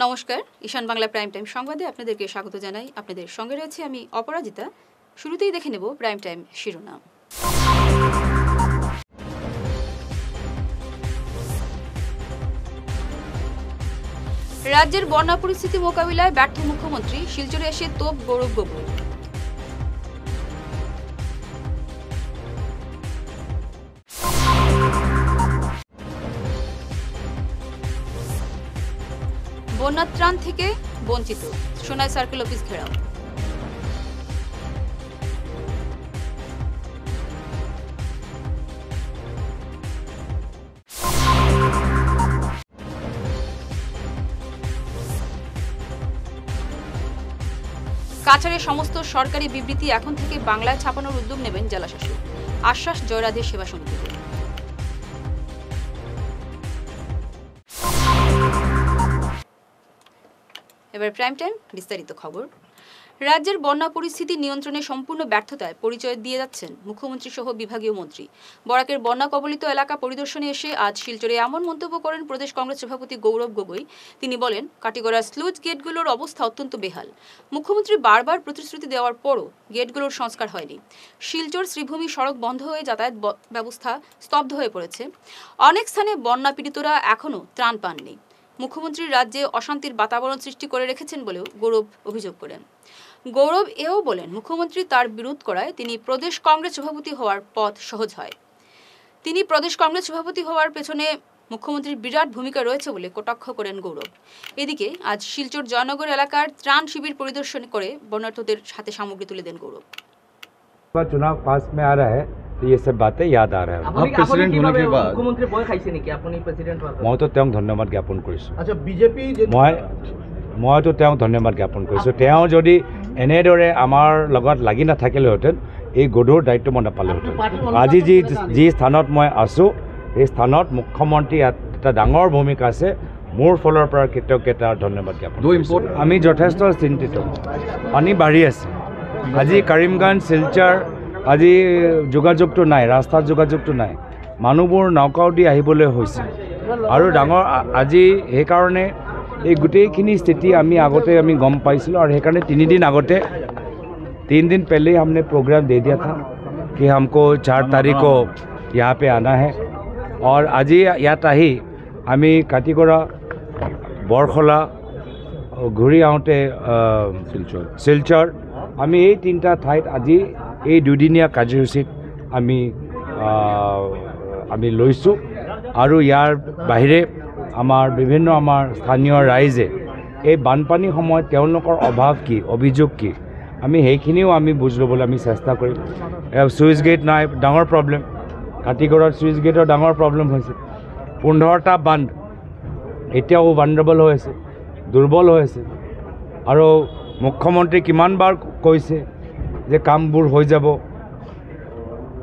নমস্কার, ঈশান Bangla prime time সংবাদে আপনাদেরকে স্বাগত জানাই। আপনাদের সঙ্গে রয়েছে আমি অপরাজিতা। শুরুতেই দেখে নেব প্রাইম টাইম শিরোনাম। রাজ্যের বন্যা পরিস্থিতি মোকাবিলায় ব্যর্থ মুখ্যমন্ত্রী, শিলচরে এসে তোপ গৌরব গগৈ। বন্যা ত্রাণ থেকে বঞ্চিত, সোনাই সার্কেল অফিস ঘেরাও। কাছাড়ে সমস্ত সরকারি বিবৃতি এখন থেকে বাংলায় ছাপানোর উদ্যোগ নেবেন জেলাশাসক, আশ্বাস জয়রাধের সেবা সমিতিতে। এবার প্রাইম টাইম বিস্তারিত খবর। রাজ্যের বন্যা পরিস্থিতি নিয়ন্ত্রণে সম্পূর্ণ ব্যর্থতায় পরিচয় দিয়ে যাচ্ছেন মুখ্যমন্ত্রী সহ বিভাগীয় মন্ত্রী। বরাকের বন্যা কবলিত এলাকা পরিদর্শনে এসে আজ শিলচরে এমন মন্তব্য করেন প্রদেশ কংগ্রেস সভাপতি গৌরব গগৈ। তিনি বলেন, কাটিগড়ার স্লুজ গেটগুলোর অবস্থা অত্যন্ত বেহাল। মুখ্যমন্ত্রী বারবার প্রতিশ্রুতি দেওয়ার পরও গেটগুলোর সংস্কার হয়নি। শিলচর শ্রীভূমি সড়ক বন্ধ হয়ে যাতায়াত ব্যবস্থা স্তব্ধ হয়ে পড়েছে। অনেক স্থানে বন্যা পীড়িতরা এখনও ত্রাণ পাননি। মুখ্যমন্ত্রী রাজ্যে অশান্তির বাতাবরণ সৃষ্টি করে রেখেছেন বলেও গৌরব অভিযোগ করেন। গৌরব এও বলেন, মুখ্যমন্ত্রী তার বিরোধ করায় তিনি প্রদেশ কংগ্রেস সভাপতি হওয়ার পথ সহজ হয়। তিনি প্রদেশ কংগ্রেস সভাপতি হওয়ার পেছনে মুখ্যমন্ত্রীর বিরাট ভূমিকা রয়েছে বলে কটাক্ষ করেন গৌরব। এদিকে আজ শিলচর জয়নগর এলাকার ত্রাণ শিবির পরিদর্শন করে বন্যার্তদের হাতে সামগ্রী তুলে দেন গৌরব। चुनाव पास में आ रहा है तो ये सब बातें याद आ रहा है। प्रेसिडेंट होने के बाद मुख्यमंत्री बय खाइছে নেকি আপুনি প্ৰেসিডেন্ট হোৱাৰ? মই তো তেওঁক ধন্যবাদ জ্ঞাপন কৰিছোঁ। আচ্ছা, বিজেপি মইতো তেওঁক ধন্যবাদ জ্ঞাপন কৰিছোঁ। তেওঁ যদি এনেদৰে আমাৰ লগত লাগি নাথাকিলেহেঁতেন এই গধুৰ দায়িত্ব মই নাপালেহেঁতেন। আজি যি স্থানত মই আছোঁ এই স্থানত মুখ্যমন্ত্ৰী এটা ডাঙৰ ভূমিকা আছে। মোৰ ফালৰ পৰা কৃতজ্ঞতা আৰু ধন্যবাদ জ্ঞাপন কৰিছোঁ। আমি যথেষ্ট চিন্তিত, পানী বাঢ়ি আছে। আজি কৰিমগঞ্জ শিলচৰ আজি যোগাযোগটো নাই, ৰাস্তাত যোগাযোগটো নাই। মানুহবোৰ নৌকাও দি আহিবলৈ হৈছে আৰু ডাঙৰ আজি সেইকাৰণে এই গোটেইখিনি স্থিতি আমি গম পাইছিলোঁ আৰু সেইকাৰণে 3 दिन पहले हमने प्रोग्राम दे दिया था कि हमको 4 तारीख को यहाँ पे आना है। और आज ইয়াত আহি আমি কাটিগড়া বৰখলা ঘূৰি আহোঁতে শিলচৰ আমি এই 3টা ঠাইত আজি এই 2দিনীয়া কাৰ্যসূচীত আমি লৈছোঁ। আৰু ইয়াৰ বাহিৰে বিভিন্ন স্থানীয় ৰাইজে এই বানপানীৰ সময়ত তেওঁলোকৰ অভাৱ কি, অভিযোগ কি, আমি সেইখিনিও বুজ ল'বলৈ আমি চেষ্টা কৰিম। চুইচ গেট নাই, ডাঙৰ প্ৰব্লেম। কাটিগড়ত চুইচ গেটৰ ডাঙৰ প্ৰব্লেম হৈছে। 15টা বান্ধ এতিয়াও ভালনাৰেবল হৈ আছে, দুৰ্বল হৈ আছে। আৰু মুখ্যমন্ত্ৰী কিমানবাৰ কৈছে যে কামবোৰ হৈ যাব।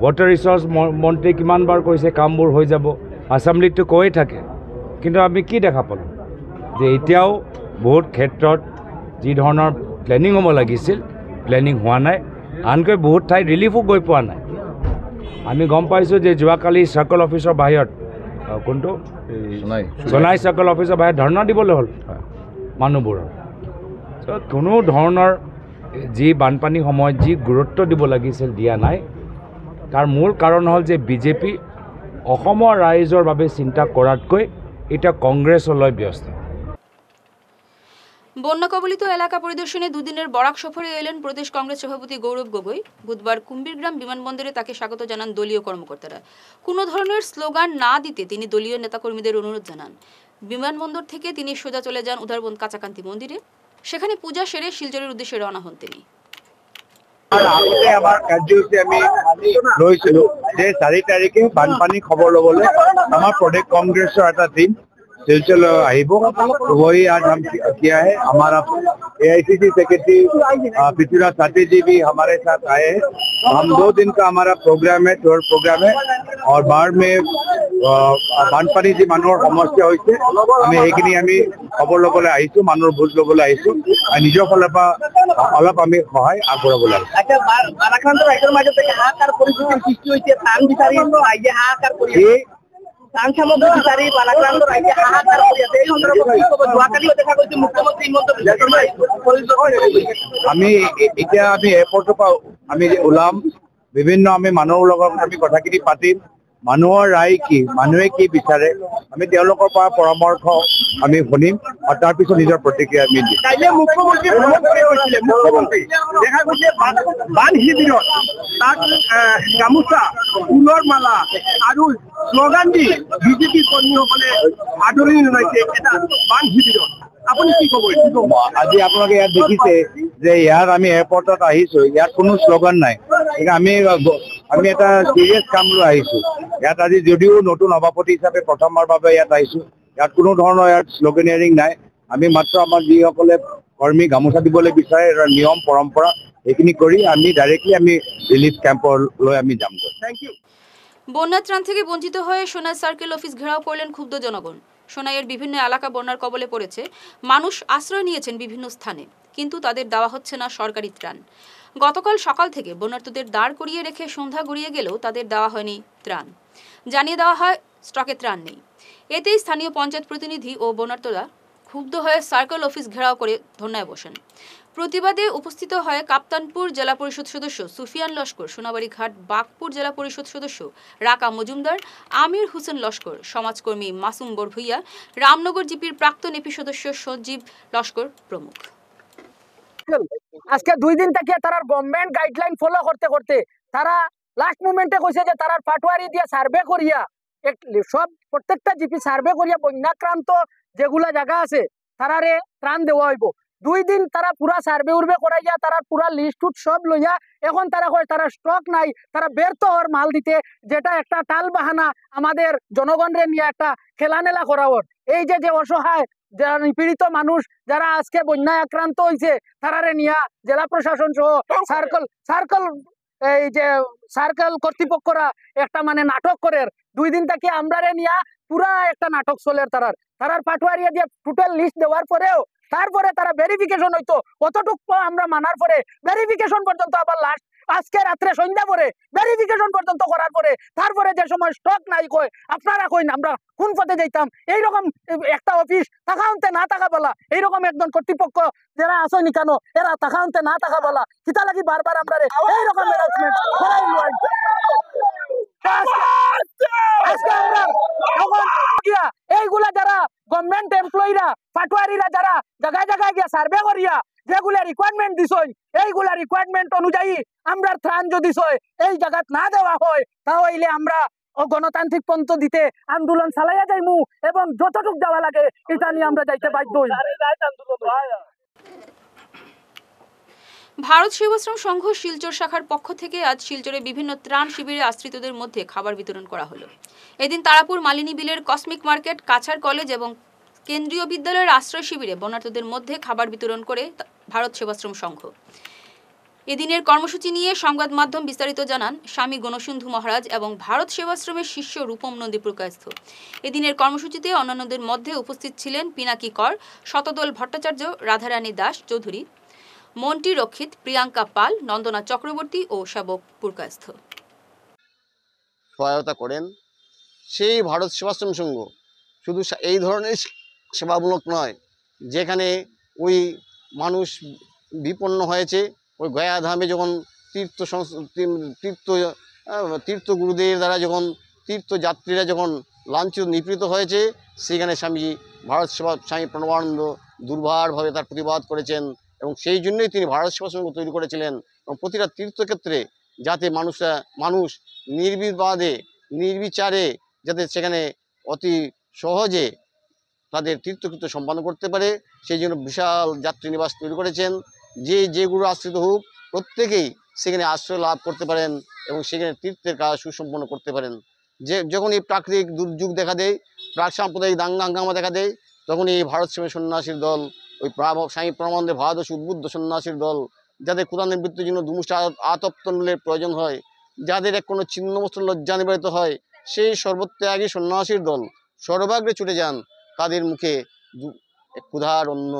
ৱাটাৰ ৰিচৰ্চ মন্ত্ৰী কিমানবাৰ কৈছে কামবোৰ হৈ যাব। এছেম্বলিতটো কৈয়ে থাকে, কিন্তু আমি কি দেখা পালোঁ যে এতিয়াও বহুত ক্ষেত্ৰত যি ধৰণৰ প্লেনিং হ'ব লাগিছিল প্লেনিং হোৱা নাই। আনকৈ বহুত ঠাইত ৰিলিফো গৈ পোৱা নাই। আমি গম পাইছোঁ যে যোৱাকালি চাৰ্কল অফিচৰ বাহিৰত কোনটো সোনাই চাৰ্কল অফিচৰ বাহিৰত ধৰ্ণা দিবলৈ হ'ল মানুহবোৰৰ। কোনো ধৰণৰ যি বানপানীৰ সময়ত যি গুৰুত্ব দিব লাগিছিল দিয়া নাই। তাৰ মূল কাৰণ হ'ল যে বিজেপি অসমৰ ৰাইজৰ বাবে চিন্তা কৰাতকৈ এটা কংগ্ৰেছলৈ ব্যস্ত। বন্যা কবলিত এলাকা পরিদর্শনে দুদিনের বরাক সফরে এলেন প্রদেশ কংগ্রেস সভাপতি গৌরব গগৈ। বুধবার কুম্ভীরগ্রাম বিমানবন্দরে তাকে স্বাগত জানান দলীয় কর্মকর্তারা। কোনো ধরনের স্লোগান না দিতে তিনি দলীয় নেতাকর্মীদের অনুরোধ জানান। বিমানবন্দর থেকে তিনি সোজা চলে যান উধারবন্দ কাঁচাকান্তি মন্দিরে। সেখানে পূজা সেরে শিলচরের উদ্দেশ্যে রওনা হন তিনি। আমাৰ কাৰ্যসূচী আমি লৈছিলোঁ যে 4 তাৰিখে বানপানী খবৰ ল'বলৈ আমাৰ প্ৰদেশ কংগ্ৰেছৰ এটা টিম सिलसिला आइबो। तो वही आज हम किया है। हमारा AICC सेक्रेटरी पृथ्वीराज साथी जी भी हमारे साथ आए हैं। हम 2 दिन का हमारा प्रोग्राम है, टूर प्रोग्राम है। और बाढ़ में बानपानी जी মানুহৰ সমস্যা হৈছে আমি এইখিনি আমি খবৰ ল'বলৈ আহিছোঁ, মানুহৰ বুজ ল'বলৈ আহিছোঁ আৰু নিজৰ ফালৰ পৰা অলপ আমি সহায় আগবঢ়াবলৈ আহিছোঁ। আচ্ছা, বাৰাক্ৰান্ত ৰাইজৰ মাজত হাহাকাৰ পৰিস্থিতিৰ সৃষ্টি হৈছে, ত্ৰাণ বিচাৰি ৰাইজে হাহাকাৰ কৰি ত্রাণ সামগ্রী বিচারি বানাক্রান্ত রাজ্যে হাহাকার করে আছে। এই সন্দর্ভত কি কব? যোৱাকালিও দেখা গৈছে মুখ্যমন্ত্ৰী হিমন্ত বিশ্ব শৰ্মাই আমি এতিয়া আমি এয়াৰপৰ্টৰ পৰা আমি ওলাম, বিভিন্ন আমি মানুহৰ লগত আমি কথাখিনি পাতিম, মানুহৰ ৰায় কি, মানুহে কি বিচাৰে, আমি তেওঁলোকৰ পৰা পৰামৰ্শ আমি শুনিম আৰু তাৰপিছত নিজৰ প্ৰতিক্ৰিয়া আমি দিম। কাইলৈ মুখ্যমন্ত্ৰী ভ্ৰমণ কৰি গৈছিলে, মুখ্যমন্ত্ৰী দেখা গৈছে বান শিবিৰত তাত গামোচা, ফুলৰ মালা আৰু শ্লোগান দি বিজেপি কৰ্মীসকলে আদৰণি জনাইছে এটা বান শিবিৰত। আপুনি কি ক'ব? আজি আপোনালোকে ইয়াত দেখিছে যে ইয়াত আমি এয়াৰপৰ্টত আহিছো, ইয়াত কোনো শ্লোগান নাই। আমি এটা চিৰিয়াছ কাম লৈ আহিছো। ইয়াত আজি যদিও নতুন সভাপতি হিচাপে প্ৰথমবাৰ বাবে ইয়াত আহিছো, ইয়াত কোনো ধৰণৰ ইয়াত শ্লোগানিয়াৰিং নাই। আমি মাত্ৰ আমাৰ যিসকলে কৰ্মী গামোচা দিবলৈ বিচাৰে এটা নিয়ম পৰম্পৰা সেইখিনি কৰি আমি ডাইৰেক্টলি আমি ৰিলিফ কেম্পলৈ আমি যামগৈ। Thank you. বন্যা ত্রাণ থেকে বঞ্চিত হয়ে সোনাই সার্কেল অফিস ঘেরাও করলেন ক্ষুব্ধ জনগণ। সোনাইয়ের বিভিন্ন এলাকা বন্যার কবলে পড়েছে, মানুষ আশ্রয় নিয়েছেন বিভিন্ন স্থানে, কিন্তু তাদের দেওয়া হচ্ছে না সরকারি ত্রাণ। গতকাল সকাল থেকে বন্যার্তদের দাঁড় করিয়ে রেখে সন্ধ্যা গড়িয়ে গেলেও তাদের দেওয়া হয়নি ত্রাণ। জানিয়ে দেওয়া হয় স্টকে ত্রাণ নেই। এতেই স্থানীয় পঞ্চায়েত প্রতিনিধি ও বন্যার্তরা ক্ষুব্ধ হয়ে সার্কেল অফিস ঘেরাও করে ধর্নায় বসেন। প্রতিবাদে উপস্থিত হয় কাপ্তানপুর জেলা পরিষদ সদস্য সুফিয়ান লস্কর, সোনাবাড়ি ঘাট বাগপুর জেলা পরিষদ সদস্য রাকা মজুমদার, আমির হোসেন লস্কর, সমাজকর্মী মাসুম বরভুইয়া, রামনগর জিপির প্রাক্তন এপি সদস্য সঞ্জীব লস্কর প্রমুখ। আজকে 2 দিন থেকে তারা গভর্নমেন্ট গাইডলাইন ফলো করতে করতে তারা লাস্ট মোমেন্টে কইছে যে তারা পাটোয়ারি দিয়ে সার্ভে করিয়া সব প্রত্যেকটা জিপি সার্ভে করিয়া বন্যাক্রান্ত যেগুলা জায়গা আছে তারারে ত্রাণ দেওয়া হইব। 2 দিন তারা পুরা সার্ভে উর্ভে করাইয়া তারা পুরা লিস্ট সব লইয়া এখন তারা কয় তারা স্টক নাই, তারা ব্যর্থ হওয়ার মাল দিতে, যেটা একটা টাল বাহানা আমাদের জনগণরে নিয়ে একটা খেলানেলা করাওয়ার। এই যে অসহায় যারা নিপীড়িত মানুষ যারা আজকে বন্যায় আক্রান্ত হয়েছে তারারে নিয়া জেলা প্রশাসন সহ সার্কেল এই যে সার্কেল কর্তৃপক্ষরা একটা মানে নাটক করে 2 দিন থেকে আমরারে নিয়া পুরা একটা নাটক চলে তারার পাটোয়ারিয়া দিয়ে টোটাল লিস্ট দেওয়ার পরেও তারপরে তারা ভেরিফিকেশন হইতো কতটুকু আমরা মানার পরে ভেরিফিকেশন পর্যন্ত আবার লাস্ট আজকে রাত্রে সন্ধ্যা পরে ভেরিফিকেশন পর্যন্ত করার পরে তারপরে যে সময় স্টক নাই কয় আপনারা কইন আমরা কোন পথে যাইতাম। এইরকম একটা অফিস তাকাউন্তে না থাকা বলা, এইরকম একজন কর্তৃপক্ষ যারা আসনি কেন এরা তাকাউন্তে না থাকা বলা কিতা লাগি বারবার আমরা এইরকম হ্যারাসমেন্ট করাই লই। আজকে আমরা এইগুলা যারা গভর্নমেন্ট এমপ্লয়িরা পাটোয়ারিরা যারা জায়গায় জায়গায় গিয়া সার্ভে করিয়া যেগুলা রিকোয়ারমেন্ট দিছই এইগুলা রিকোয়ারমেন্ট অনুযায়ী আমরা ত্রাণ যদি এই জায়গাত না দেওয়া হয় তাহলে আমরা গণতান্ত্রিক পন্থ দিতে আন্দোলন চালাইয়া যাইমু এবং যতটুক যাওয়া লাগে এটা নিয়ে আমরা যাইতে বাধ্য হই। ভারত সেবাশ্রম সংঘ শিলচর শাখার পক্ষ থেকে আজ শিলচরে বিভিন্ন ত্রাণ শিবিরে আশ্রিতদের মধ্যে খাবার বিতরণ করা হলো। এদিন তারাপুর মালিনী বিলের কসমিক মার্কেট, কাছার কলেজ এবং কেন্দ্রীয় বিদ্যালয়ের আশ্রয় শিবিরে বন্যার্তদের মধ্যে খাবার বিতরণ করে ভারত সেবাশ্রম সংঘ। এদিনের কর্মসূচি নিয়ে সংবাদ মাধ্যম বিস্তারিত জানান স্বামী গণসিন্ধু মহারাজ এবং ভারত সেবাশ্রমের শিষ্য রূপম নন্দী প্রকাশস্থ। এদিনের কর্মসূচিতে অন্যান্যদের মধ্যে উপস্থিত ছিলেন পিনাকি কর, শতদল ভট্টাচার্য, রাধারানী দাস চৌধুরী, মন্টি রক্ষিত, প্রিয়াঙ্কা পাল, নন্দনা চক্রবর্তী ও সেবক পুরকায়স্থ। সহায়তা করেন সেই ভারত সেবাশ্রম সংঘ শুধু এই ধরনের সেবামূলক নয়, যেখানে ওই মানুষ বিপন্ন হয়েছে ওই গয়াধামে যখন তীর্থগুরুদের দ্বারা যখন তীর্থযাত্রীরা যখন লাঞ্ছিত নিপীড়িত হয়েছে সেখানে স্বামী প্রণবানন্দ দুর্বারভাবে তার প্রতিবাদ করেছেন এবং সেই জন্যই তিনি ভারত সেবাশ্রম তৈরি করেছিলেন এবং প্রতিটা তীর্থক্ষেত্রে যাতে মানুষ নির্বিবাদে নির্বিচারে যাতে সেখানে অতি সহজে তাদের তীর্থকৃত্য সম্পন্ন করতে পারে সেই জন্য বিশাল যাত্রী নিবাস তৈরি করেছেন। যে গুরু আশ্রিত হোক প্রত্যেকেই সেখানে আশ্রয় লাভ করতে পারেন এবং সেখানে তীর্থের কাজ সুসম্পন্ন করতে পারেন। যখন এই প্রাকৃতিক দুর্যোগ দেখা দেয়, প্রাক সাম্প্রদায়িক দাঙ্গা হাঙ্গামা দেখা দেয়, তখন এই ভারত সেবা সন্ন্যাসীর দল, ওই স্বামী প্রমানন্দের ভারত উদ্বুদ্ধ সন্ন্যাসীর দল, যাদের কোরআনের মৃত্যুর জন্য দুমুষ্টি আতপ্তনের প্রয়োজন হয়, যাদের এক কোনো ছিন্নমস্ত্র লজ্জা নিবারিত হয়, সেই সর্বত্যাগী সন্ন্যাসীর দল সর্বাগ্রে ছুটে যান তাদের মুখে ক্ষুধার অন্ন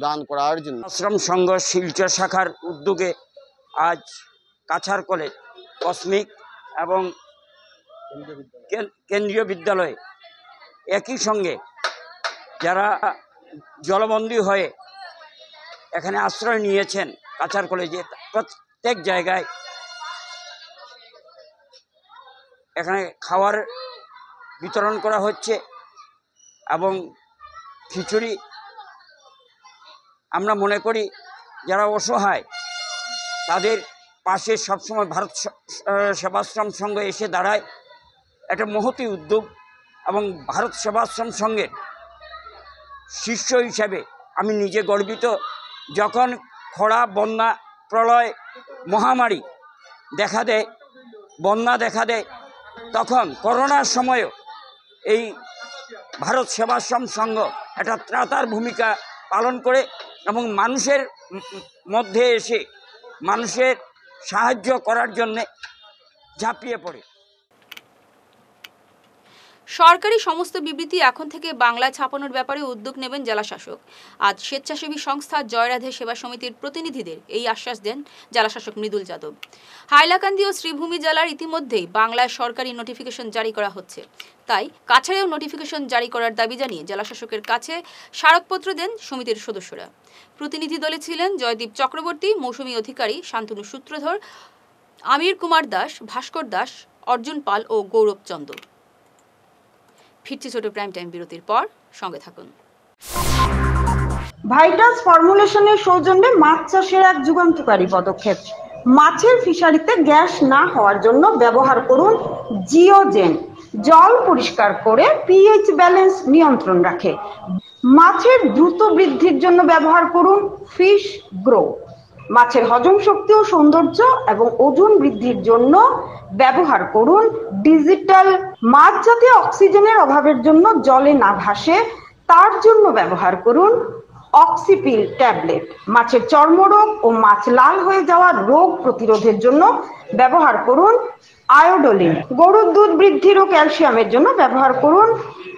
দান করার জন্য। আশ্রম সংঘ শিলচর শাখার উদ্যোগে আজ কাছার কলেজ, কসমিক এবং কেন্দ্রীয় বিদ্যালয়ে একই সঙ্গে যারা জলবন্দী হয়ে এখানে আশ্রয় নিয়েছেন কাছাড় কলেজে, প্রত্যেক জায়গায় এখানে খাওয়ার বিতরণ করা হচ্ছে এবং খিচুড়ি। আমরা মনে করি যারা অসহায় তাদের পাশে সবসময় ভারত সেবাশ্রম সংঘ এসে দাঁড়ায়। একটা মহতী উদ্যোগ এবং ভারত সেবাশ্রম সংঘের শিষ্য হিসাবে আমি নিজে গর্বিত। যখন খরা, বন্যা, প্রলয়, মহামারী দেখা দেয়, বন্যা দেখা দেয়, তখন করোনার সময়ও এই ভারত সেবাশ্রম সংঘ একটা ত্রাতার ভূমিকা পালন করে এবং মানুষের মধ্যে এসে মানুষের সাহায্য করার জন্যে ঝাঁপিয়ে পড়ে। সরকারি সমস্ত বিবৃতি এখন থেকে বাংলায় ছাপানোর ব্যাপারে উদ্যোগ নেবেন জেলা শাসক। আজ স্বেচ্ছাসেবী সংস্থা জয়রাধে সেবা সমিতির প্রতিনিধিদের এই আশ্বাস দেন জেলা শাসক মৃদুল যাদব। হাইলাকান্দি ও শ্রীভূমি জেলার ইতিমধ্যেই বাংলায় সরকারি নোটিফিকেশন জারি করা হচ্ছে, তাই কাছাড়েও নোটিফিকেশন জারি করার দাবি জানিয়ে জেলা শাসকের কাছে স্মারকপত্র দেন সমিতির সদস্যরা। প্রতিনিধি দলে ছিলেন জয়দীপ চক্রবর্তী, মৌসুমী অধিকারী, শান্তনু সূত্রধর, আমির কুমার দাস, ভাস্কর দাস, অর্জুন পাল ও গৌরব চন্দ্র। ফিরছি ছোট প্রাইম টাইম বিরতির পর, সঙ্গে থাকুন। ভাইটাস ফর্মুলেশনের সৌজন্যে মাছ চাষের এক যুগান্তকারী পদক্ষেপ। মাছের ফিশারিতে গ্যাস না হওয়ার জন্য ব্যবহার করুন জিওজেন। জল পরিষ্কার করে পিএইচ ব্যালেন্স নিয়ন্ত্রণ রাখে। মাছের দ্রুত বৃদ্ধির জন্য ব্যবহার করুন ফিশ গ্রো। মাছের হজম শক্তি ও সৌন্দর্য এবং ওজন বৃদ্ধির জন্য ব্যবহার করুন ডিজিটাল। মাছ যাতে অক্সিজেনের অভাবের জন্য জলে না ভাসে তার জন্য ব্যবহার করুন অক্সিপিল ট্যাবলেট। মাছের চর্মরোগ ও মাছ লাল হয়ে যাওয়ার রোগ প্রতিরোধের জন্য ব্যবহার করুন আয়োডোলিন। গরুর দুধ বৃদ্ধির ও ক্যালসিয়ামের জন্য ব্যবহার করুন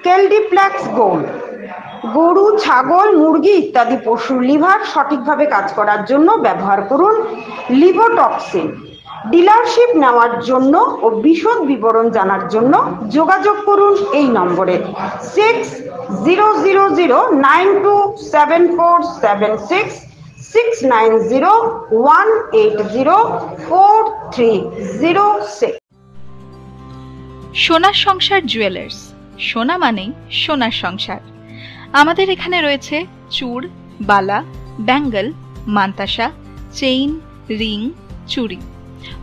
কেলডিপ্লেক্স গোল্ড। গরু, ছাগল, মুরগি ইত্যাদি পশুর লিভার সঠিকভাবে কাজ করার জন্য ব্যবহার করুন লিভোটক্সিন। ডিলারশিপ নেওয়ার জন্য ও বিশদ বিবরণ জানার জন্য যোগাযোগ করুন এই নম্বরে 6000927476 6901804306। সোনার সংসার জুয়েলার্স। সোনা মানেই সোনার সংসার। আমাদের এখানে রয়েছে চূড়, বালা, ব্যাঙ্গল, মান্তাসা, চেইন, রিং, চুড়ি।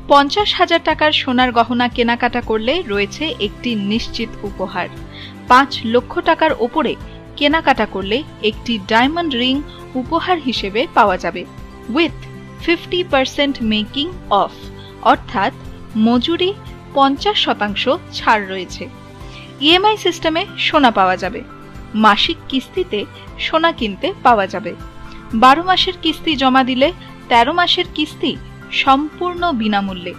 50,000 টাকার সোনার গহনা কেনাকাটা করলে রয়েছে একটি নিশ্চিত উপহার। 5 লক্ষ টাকার ওপরে কেনাকাটা করলে একটি ডায়মন্ড রিং উপহার হিসেবে পাওয়া যাবে উইথ 50% মেকিং অফ, অর্থাৎ মজুরি 50% ছাড় রয়েছে। ইএমআই সিস্টেমে সোনা পাওয়া যাবে। মাসিক কিস্তিতে সোনা কিনতে পাওয়া যাবে। 12 মাসের কিস্তি জমা দিলে 13 মাসের কিস্তি সম্পূর্ণ বিনামূল্যে।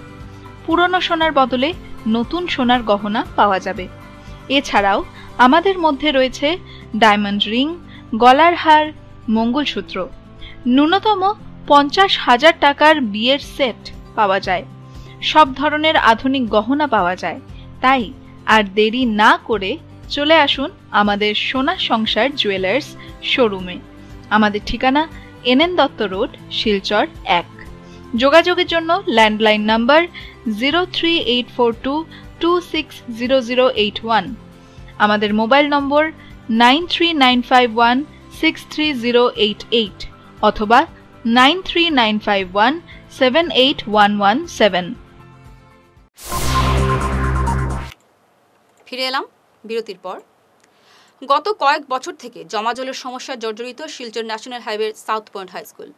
পুরনো সোনার বদলে নতুন সোনার গহনা পাওয়া যাবে। এছাড়াও আমাদের মধ্যে রয়েছে ডায়মন্ড রিং, গলার হার, মঙ্গলসূত্র। ন্যূনতম 50,000 টাকার বিয়ের সেট পাওয়া যায়। সব ধরনের আধুনিক গহনা পাওয়া যায়। তাই আর দেরি না করে চলে আসুন আমাদের সোনা সংসার জুয়েলার্স শোরুমে। আমাদের ঠিকানা এনএন দত্ত রোড, শিলচর 1। যোগাযোগের জন্য ল্যান্ডলাইন নাম্বার 03842260081। আমাদের মোবাইল নম্বর 9395163088 অথবা 9395178117। ফিরে এলাম বিরতির পর। গত কয়েক বছর থেকে জমাজলের সমস্যায় জর্জরিত শিলচর ন্যাশনাল হাইওয়ের সাউথ পয়েন্ট হাই স্কুল।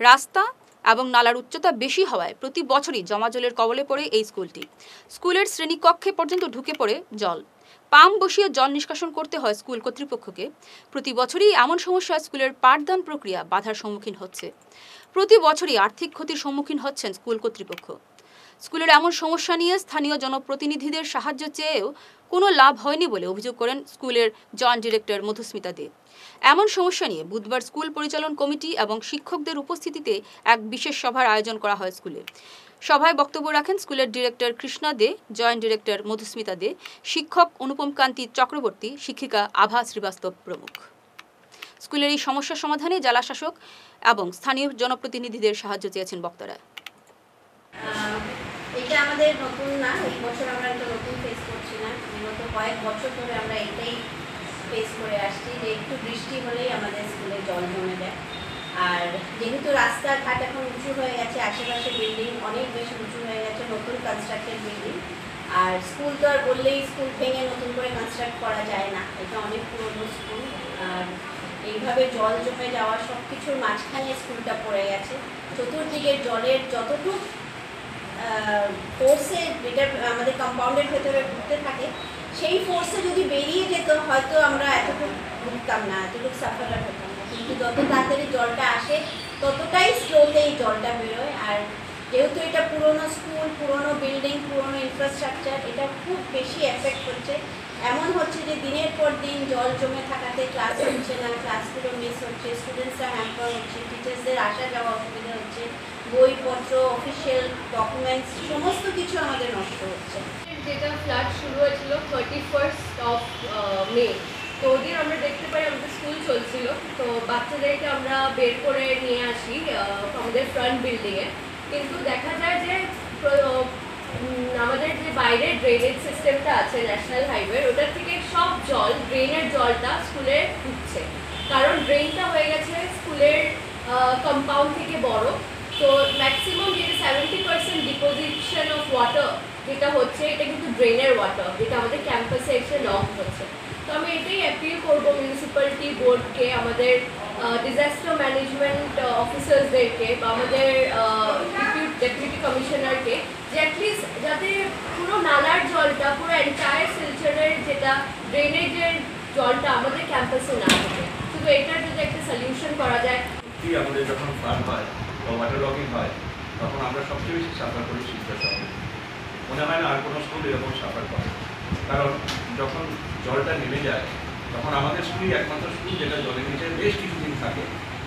রাস্তা এবং নালার উচ্চতা বেশি হওয়ায় প্রতি বছরই জমাজলের কবলে পড়ে এই স্কুলটি। স্কুলের শ্রেণীকক্ষে পর্যন্ত ঢুকে পড়ে জল। পাম্প বসিয়ে জল নিষ্কাশন করতে হয় স্কুল কর্তৃপক্ষকে। প্রতি বছরই এমন সমস্যায় স্কুলের পাঠদান প্রক্রিয়া বাধার সম্মুখীন হচ্ছে। প্রতি বছরই আর্থিক ক্ষতির সম্মুখীন হচ্ছেন স্কুল কর্তৃপক্ষ। স্কুলের এমন সমস্যা নিয়ে স্থানীয় জনপ্রতিনিধিদের সাহায্য চেয়েও কোনো লাভ হয়নি বলে অভিযোগ করেন স্কুলের জয়েন্ট ডিরেক্টর মধুস্মিতা দে। এমন সমস্যা নিয়ে বুধবার স্কুল পরিচালন কমিটি এবং শিক্ষকদের উপস্থিতিতে এক বিশেষ সভার আয়োজন করা হয় স্কুলে। সভায় বক্তব্য রাখেন স্কুলের ডিরেক্টর কৃষ্ণা দে, জয়েন্ট ডিরেক্টর মধুস্মিতা দে, শিক্ষক অনুপম কান্তি চক্রবর্তী, শিক্ষিকা আভা শ্রীবাস্তব প্রমুখ। স্কুলের এই সমস্যা সমাধানে জেলা শাসক এবং স্থানীয় জনপ্রতিনিধিদের সাহায্য চেয়েছেন বক্তারা। এটা আমাদের নতুন না, এই বছর আমরা এটা নতুন ফেস করছি না, বিগত কয়েক বছর ধরে আমরা এটাই ফেস করে আসছি যে একটু বৃষ্টি হলেই আমাদের স্কুলে জল জমে যায়। আর যেহেতু রাস্তাঘাট এখন উঁচু হয়ে গেছে, আশেপাশে বিল্ডিং অনেক বেশি উঁচু হয়ে গেছে, নতুন কনস্ট্রাক্টেড বিল্ডিং, আর স্কুল তো আর বললেই স্কুল ভেঙে নতুন করে কনস্ট্রাক্ট করা যায় না, এটা অনেক পুরনো স্কুল। আর এইভাবে জল জমে যাওয়া সব কিছুর মাঝখানে স্কুলটা পড়ে গেছে। চতুর্দিকে জলের যতটুকু ফোর্সে যেটা আমাদের কম্পাউন্ডের ভেতরে ঘুরতে থাকে, সেই ফোর্সে যদি বেরিয়ে যেত হয়তো আমরা এতটুকু ভুগতাম না, এতটুকু সাফার হতাম না, কিন্তু যত তাড়াতাড়ি জলটা আসে ততটাই স্লোতে এই জলটা বেরোয়। আর যেহেতু এটা পুরনো স্কুল, পুরনো বিল্ডিং, পুরনো ইনফ্রাস্ট্রাকচার, এটা খুব বেশি এফেক্ট হচ্ছে। এমন হচ্ছে যে দিনের পর দিন জল জমে থাকাতে ক্লাস হচ্ছে না, ক্লাসগুলো মিস হচ্ছে, স্টুডেন্টসরা হ্যাম্পার হচ্ছে, টিচার্সদের আসা যাওয়া অসুবিধা হচ্ছে, বইপত্র, অফিসিয়াল ডকুমেন্টস সমস্ত কিছু আমাদের নষ্ট হচ্ছে। যেটা ফ্লাড শুরু হয়েছিল 31st of May, তো ওদিন আমরা দেখতে পাই আমাদের স্কুল চলছিল, তো বাচ্চাদেরকে আমরা বের করে নিয়ে আসি আমাদের ফ্রন্ট বিল্ডিংয়ে, কিন্তু দেখা যায় যে আমাদের যে বাইরে ড্রেনেজ সিস্টেমটা আছে ন্যাশনাল হাইওয়ে, ওটার থেকে সব জল, ড্রেনের জলটা স্কুলে ঢুকছে, কারণ ড্রেনটা হয়ে গেছে স্কুলের কম্পাউন্ড থেকে বড়। তো ম্যাক্সিমাম যেটা 70% ডিপোজিশন অফ ওয়াটার যেটা হচ্ছে, এটা কিন্তু ড্রেনের ওয়াটার, যেটা আমাদের ক্যাম্পাসে এসে লং হচ্ছে। তো আমি এটাই অ্যাপিল করবো মিউনিসিপ্যালিটি বোর্ডকে, আমাদের ডিজাস্টার ম্যানেজমেন্ট অফিসার্সদেরকে বা আমাদের ডেপুটি কমিশনারকে, যে অ্যাটলিস্ট যাতে পুরো নালার জলটা, পুরো এন্টায়ার শিলচরের যেটা ড্রেনেজের জলটা আমাদের ক্যাম্পাসে না থাকে, শুধু এটার যদি একটা সলিউশন করা যায়। আমাদের যখন ফ্লাড হয় বা ওয়াটার লকিং হয়, তখন আমরা সবচেয়ে বেশি সাফার করি শিক্ষা শহরে। মনে হয় না আর কোনো স্কুল এরকম সাফার করে, কারণ যখন জলটা নেমে যায় তখন আমাদের স্কুলই একমাত্র স্কুল যেটা জলের নিচে বেশ কিছুদিন থাকে,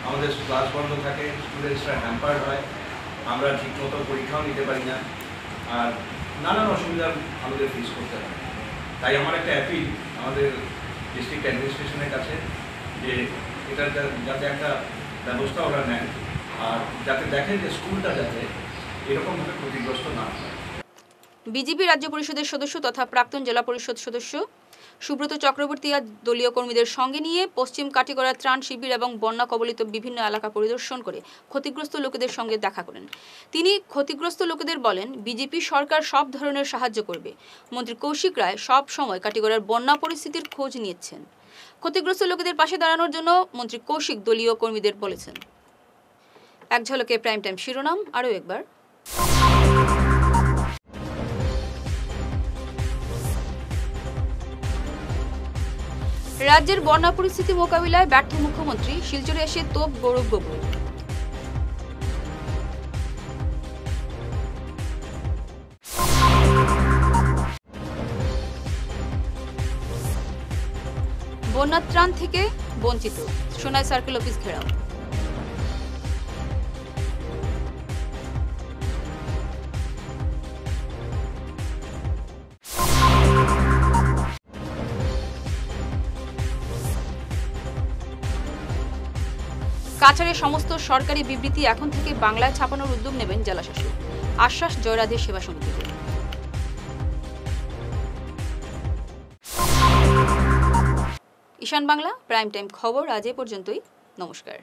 আমাদের ক্লাস বন্ধ থাকে, স্টুডেন্টসরা হ্যাম্পার্ড হয়, আমরা ঠিকমতো পরীক্ষাও নিতে পারি না, আর নানান অসুবিধা আমাদের ফেস করতে হয়। তাই আমার একটা অ্যাপিল আমাদের ডিস্ট্রিক্ট অ্যাডমিনিস্ট্রেশনের কাছে, যে এটা যাতে একটা ব্যবস্থা ওরা নেন, আর যাতে দেখেন যে স্কুলটা যাতে এরকমভাবে ক্ষতিগ্রস্ত না হয়। বিজেপি রাজ্য পরিষদের সদস্য তথা প্রাক্তন জেলা পরিষদ সদস্য সুব্রত চক্রবর্তী আজ দলীয় কর্মীদের সঙ্গে নিয়ে পশ্চিম কাটিগড়া ত্রাণ শিবির এবং বন্যা কবলিত বিভিন্ন এলাকা পরিদর্শন করে ক্ষতিগ্রস্ত লোকেদের সঙ্গে দেখা করেন। তিনি ক্ষতিগ্রস্ত লোকেদের বলেন, বিজেপি সরকার সব ধরনের সাহায্য করবে। মন্ত্রী কৌশিক রায় সব সময় কাটিগড়ার বন্যা পরিস্থিতির খোঁজ নিয়েছেন। ক্ষতিগ্রস্ত লোকেদের পাশে দাঁড়ানোর জন্য মন্ত্রী কৌশিক দলীয় কর্মীদের বলেছেন। এক ঝলকে প্রাইম টাইম শিরোনাম আরও একবার। রাজ্যের বন্যা পরিস্থিতি মোকাবিলায় ব্যর্থ মুখ্যমন্ত্রী, শিলচরে এসে তোপ গৌরব গগৈ। বন্যা ত্রাণ থেকে বঞ্চিত, সোনাই সার্কেল অফিস ঘেরাও। কাছাড়ে সমস্ত সরকারি বিবৃতি এখন থেকে বাংলায় ছাপানোর উদ্যোগ নেবেন জেলাশাসক, আশ্বাস জয়রাধের সেবা সমিতিতে। ঈশান বাংলা প্রাইম টাইম খবর আজ এ পর্যন্তই। নমস্কার।